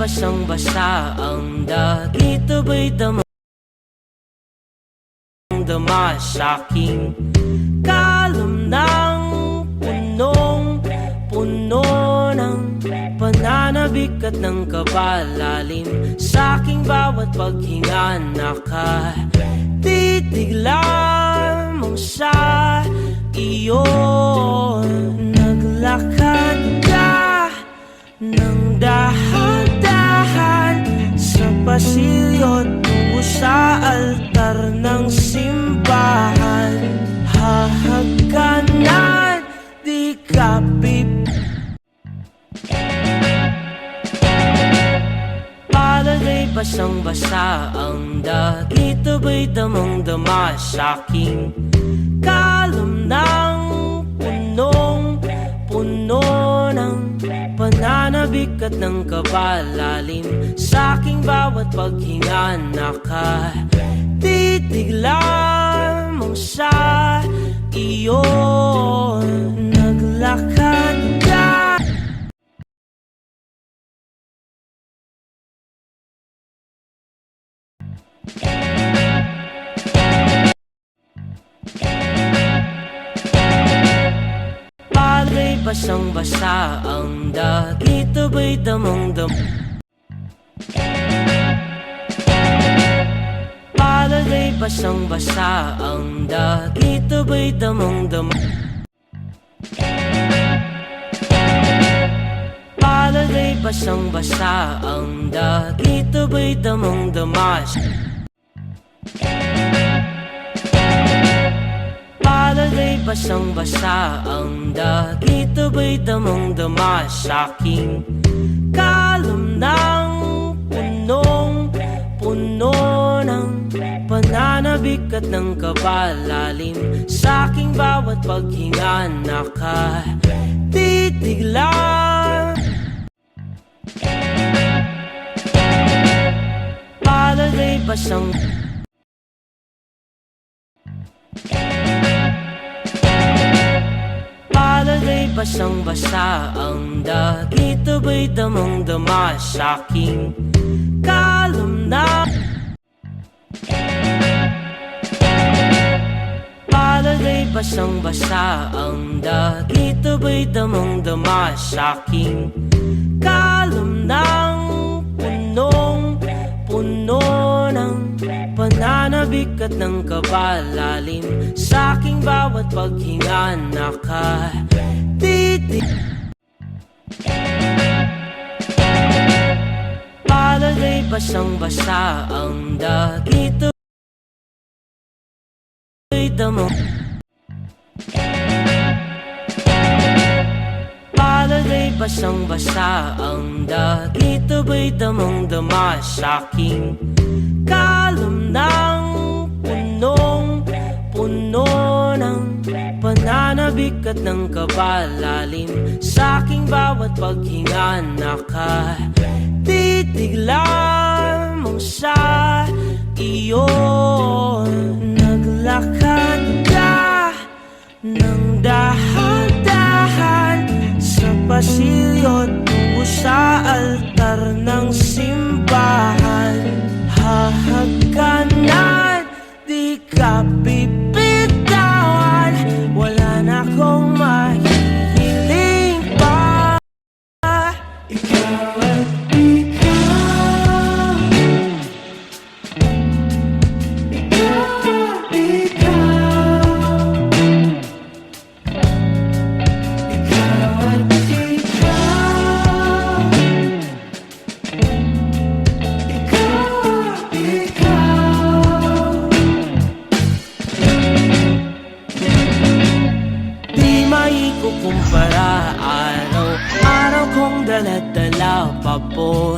basang-basa ang dagito ba'y damang-dama sa'king kalom ng punong-puno ng pananabik at ng kabalalim. Sa'king bawat paghinga nakatitig lamang sa iyo. Naglakad ka ng dahan-dahan sa pasilyo tungo sa altar ng simbahan. Hahagkanan, di ka palagay basang-basa ang dagito ba'y damang-dama sa'king kalom ng punong-puno ng pananabik at ng kabalalim. Sa'king bawat paghinga nakatitig lamang sa iyo. Naglakad ka palagay basang-basa ang dagito ba'y damang-dama. Palagay basang-basa ang dagito ba'y damang-dama. Palagay basang-basa ang dagito ba'y damang-dama. Palagay basang-basa ang dagito ba'y damang-dama sa'king kalom ng punong-puno ng pananabik at ng kabalalim. Sa'king bawat paghinga nakatitig lang. Palagay basang palagay basang-basa ang dagito ba'y damang-dama sa'king kalom ng palagay basang-basa ang dagito ba'y damang-dama sa'king kalom ng punong-puno ng pananabik at ng kabalalim. Sa'king bawat paghinga nakatitig palagay basang-basa ang dagito ba'y damang palagay basang-basa ang dagito ba'y damang-dama sa'king kalom ng punong-puno ng pananabik at ng kabalalim. Sa'king bawat paghinga nakatitig lamang sa iyo. Naglakad ka ng dahan-dahan sa pasilyo tungo sa altar ng simbahan. Hahagkanan, di ka bibitawan. Wala na akong mahihiling pa. Ikaw at ikaw, ikaw at ikaw, ikaw at kumpara, araw-araw kong dala-dala pa po